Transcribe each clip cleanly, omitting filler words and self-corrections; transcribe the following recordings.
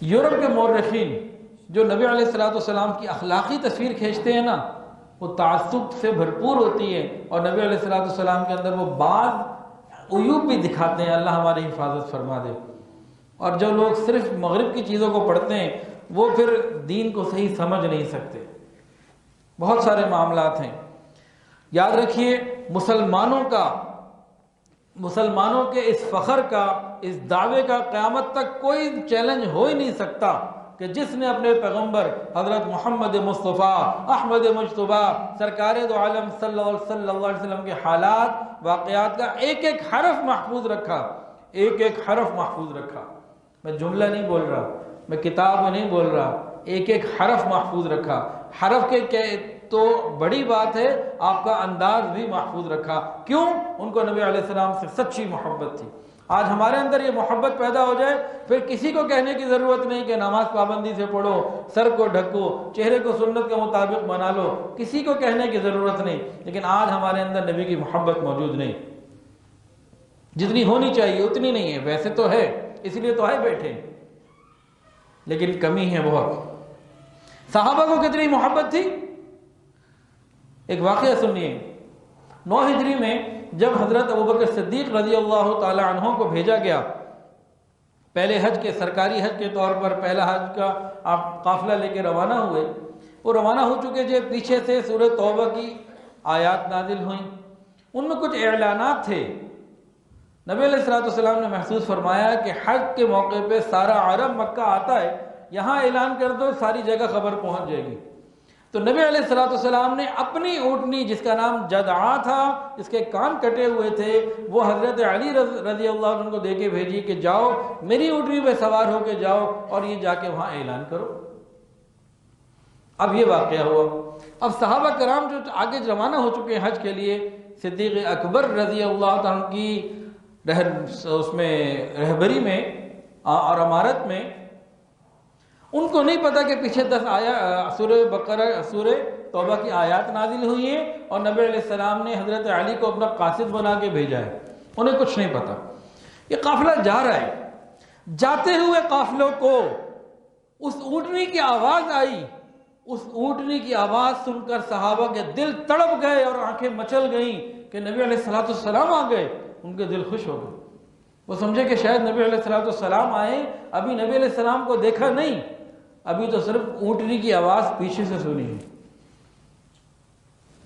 Europe کے مورخین جو نبی علیہ السلام کی اخلاقی تصویر کھینچتے ہیں نا، وہ تعصب سے بھرپور ہوتی ہے، اور نبی علیہ السلام کے اندر وہ بعض عیوب بھی دکھاتے ہیں۔ اللہ ہماری حفاظت فرما دے۔ اور جو لوگ صرف مغرب کی چیزوں کو پڑھتے ہیں وہ پھر دین کو صحیح سمجھ نہیں سکتے۔ بہت سارے معاملات ہیں۔ یاد رکھیے، مسلمانوں کے اس فخر کا، اس دعوے کا قیامت تک کوئی چیلنج ہو ہی نہیں سکتا کہ جس نے اپنے پیغمبر حضرت محمد مصطفیٰ احمد مجتبیٰ سرکار دو عالم صلی اللہ علیہ وسلم کے حالات واقعات کا ایک ایک حرف محفوظ رکھا، ایک ایک حرف محفوظ رکھا۔ میں جملہ نہیں بول رہا، میں کتاب میں نہیں بول رہا، ایک ایک حرف محفوظ رکھا۔ حرف کے تو بڑی بات ہے، آپ کا انداز بھی محفوظ رکھا۔ کیوں؟ ان کو نبی علیہ السلام سے سچی محبت تھی۔ آج ہمارے اندر یہ محبت پیدا ہو جائے، پھر کسی کو کہنے کی ضرورت نہیں کہ نماز پابندی سے پڑھو، سر کو ڈھکو، چہرے کو سنت کے مطابق بنا لو، کسی کو کہنے کی ضرورت نہیں۔ لیکن آج ہمارے اندر نبی کی محبت موجود نہیں، جتنی ہونی چاہیے اتنی نہیں ہے۔ ویسے تو ہے، اس لیے تو آئے بیٹھے، لیکن کمی ہے بہت۔ صحابہ کو کتنی محبت تھی؟ ایک واقعہ سنیے۔ 9 ہجری میں جب حضرت ابوبکر صدیق رضی اللہ تعالی عنہ کو بھیجا گیا، پہلے حج کے سرکاری حج کے طور پر پہلا حج کا آپ قافلہ لے کے روانہ ہوئے، وہ روانہ ہو چکے تھے، پیچھے سے سورہ توبہ کی آیات نازل ہوئیں، ان میں کچھ اعلانات تھے۔ نبی علیہ السلام نے محسوس فرمایا کہ حج کے موقع پہ سارا عرب مکہ آتا ہے، یہاں اعلان کر دو ساری جگہ خبر پہنچ جائے گی۔ تو نبی علیہ السلام نے اپنی اونٹنی جس کا نام جدعا تھا، جس کے کان کٹے ہوئے تھے، وہ حضرت علی رضی اللہ عنہ کو دے کے بھیجی کہ جاؤ میری اونٹنی پہ سوار ہو کے جاؤ اور یہ جا کے وہاں اعلان کرو۔ اب یہ واقعہ ہوا۔ اب صحابہ کرام جو آگے روانہ ہو چکے ہیں حج کے لیے، صدیق اکبر رضی اللہ عنہ کی اس میں رہبری میں اور امارت میں، ان کو نہیں پتا کہ پیچھے 10 سورہ بقرہ سورہ توبہ کی آیات نازل ہوئی ہیں اور نبی علیہ السلام نے حضرت علی کو اپنا قاصد بنا کے بھیجا ہے، انہیں کچھ نہیں پتا۔ یہ قافلہ جا رہا ہے، جاتے ہوئے قافلوں کو اس اونٹنی کی آواز آئی، اس اونٹنی کی آواز سن کر صحابہ کے دل تڑپ گئے اور آنکھیں مچل گئیں کہ نبی علیہ السلام آ گئے۔ ان کے دل خوش ہو گئے، وہ سمجھے کہ شاید نبی علیہ السلام آئے، ابھی نبی علیہ السلام کو دیکھا نہیں، ابھی تو صرف اونٹنی کی آواز پیچھے سے سنی ہے۔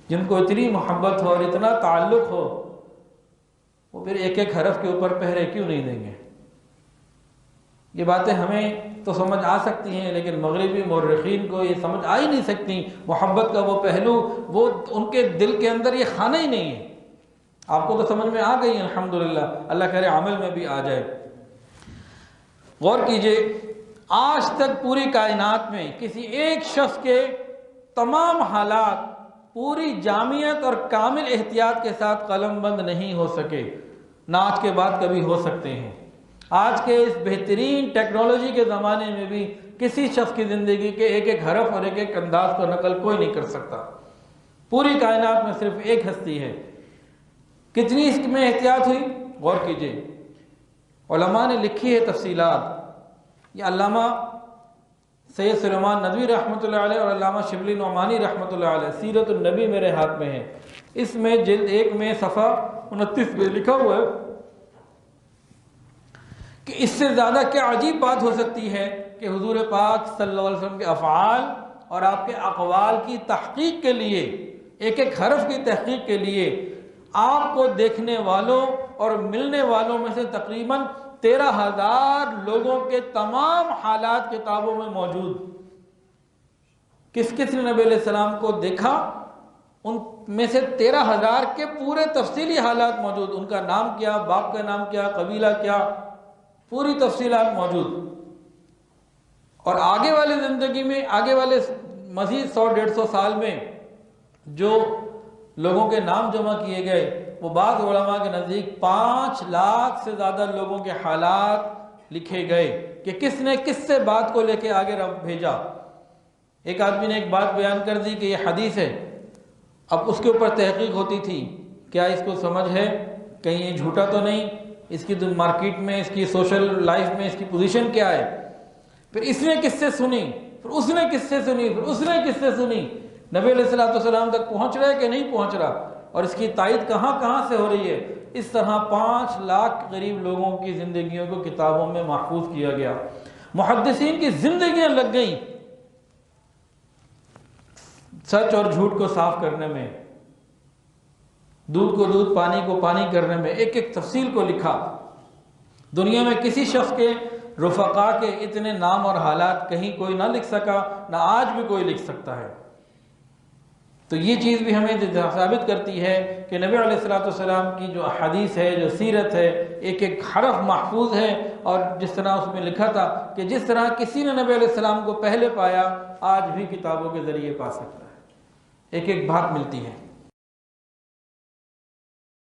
جن کو اتنی محبت ہو اور اتنا تعلق ہو، وہ پھر ایک ایک حرف کے اوپر پہرے کیوں نہیں دیں گے؟ یہ باتیں ہمیں تو سمجھ آ سکتی ہیں، لیکن مغربی مورخین کو یہ سمجھ آ ہی نہیں سکتی۔ محبت کا وہ پہلو، وہ ان کے دل کے اندر یہ خانہ ہی نہیں ہے۔ آپ کو تو سمجھ میں آ گئی الحمدللہ، اللہ کرے عمل میں بھی آ جائے۔ غور کیجئے، آج تک پوری کائنات میں کسی ایک شخص کے تمام حالات پوری جامعیت اور کامل احتیاط کے ساتھ قلم بند نہیں ہو سکے، نہ آج کے بعد کبھی ہو سکتے ہیں۔ آج کے اس بہترین ٹیکنالوجی کے زمانے میں بھی کسی شخص کی زندگی کے ایک ایک حرف اور ایک ایک انداز کو نقل کوئی نہیں کر سکتا۔ پوری کائنات میں صرف ایک ہستی ہے۔ کتنی اس میں احتیاط ہوئی؟ غور کیجئے، علماء نے لکھی ہے تفصیلات۔ یہ علامہ سید سلیمان ندوی رحمۃ اللہ علیہ اور علامہ شبلی نعمانی رحمۃ اللہ علیہ سیرت النبی میرے ہاتھ میں ہے، اس میں جلد 1 میں صفحہ 29 میں لکھا ہوا ہے کہ اس سے زیادہ کیا عجیب بات ہو سکتی ہے کہ حضور پاک صلی اللہ علیہ وسلم کے افعال اور آپ کے اقوال کی تحقیق کے لیے، ایک ایک حرف کی تحقیق کے لیے آپ کو دیکھنے والوں اور ملنے والوں میں سے تقریباً 13,000 لوگوں کے تمام حالات کتابوں میں موجود۔ کس کس نے نبی علیہ السلام کو دیکھا؟ ان میں سے 13,000 کے پورے تفصیلی حالات موجود، ان کا نام کیا، باپ کا نام کیا، قبیلہ کیا، پوری تفصیلات موجود۔ اور آگے والی زندگی میں، آگے والے مزید 100-150 سال میں جو لوگوں کے نام جمع کیے گئے، وہ بعض علماء کے نزدیک 5 لاکھ سے زیادہ لوگوں کے حالات لکھے گئے کہ کس نے کس سے بات کو لے کے آگے بھیجا۔ ایک آدمی نے ایک بات بیان کر دی کہ یہ حدیث ہے، اب اس کے اوپر تحقیق ہوتی تھی، کیا اس کو سمجھ ہے، کہیں یہ جھوٹا تو نہیں، اس کی مارکیٹ میں، اس کی سوشل لائف میں اس کی پوزیشن کیا ہے۔ پھر اس نے کس سے سنی، پھر اس نے کس سے سنی، پھر اس نے کس سے سنی، نبی علیہ السلام تک پہنچ رہا ہے کہ نہیں پہنچ رہا، اور اس کی تائید کہاں کہاں سے ہو رہی ہے۔ اس طرح 5 لاکھ قریب لوگوں کی زندگیوں کو کتابوں میں محفوظ کیا گیا۔ محدثین کی زندگیاں لگ گئیں سچ اور جھوٹ کو صاف کرنے میں، دودھ کو دودھ، پانی کو پانی کرنے میں، ایک ایک تفصیل کو لکھا۔ دنیا میں کسی شخص کے رفقا کے اتنے نام اور حالات کہیں کوئی نہ لکھ سکا، نہ آج بھی کوئی لکھ سکتا ہے۔ تو یہ چیز بھی ہمیں ثابت کرتی ہے کہ نبی علیہ السلام کی جو حدیث ہے، جو سیرت ہے، ایک ایک حرف محفوظ ہے، اور جس طرح اس میں لکھا تھا کہ جس طرح کسی نے نبی علیہ السلام کو پہلے پایا، آج بھی کتابوں کے ذریعے پا سکتا ہے، ایک ایک بات ملتی ہے۔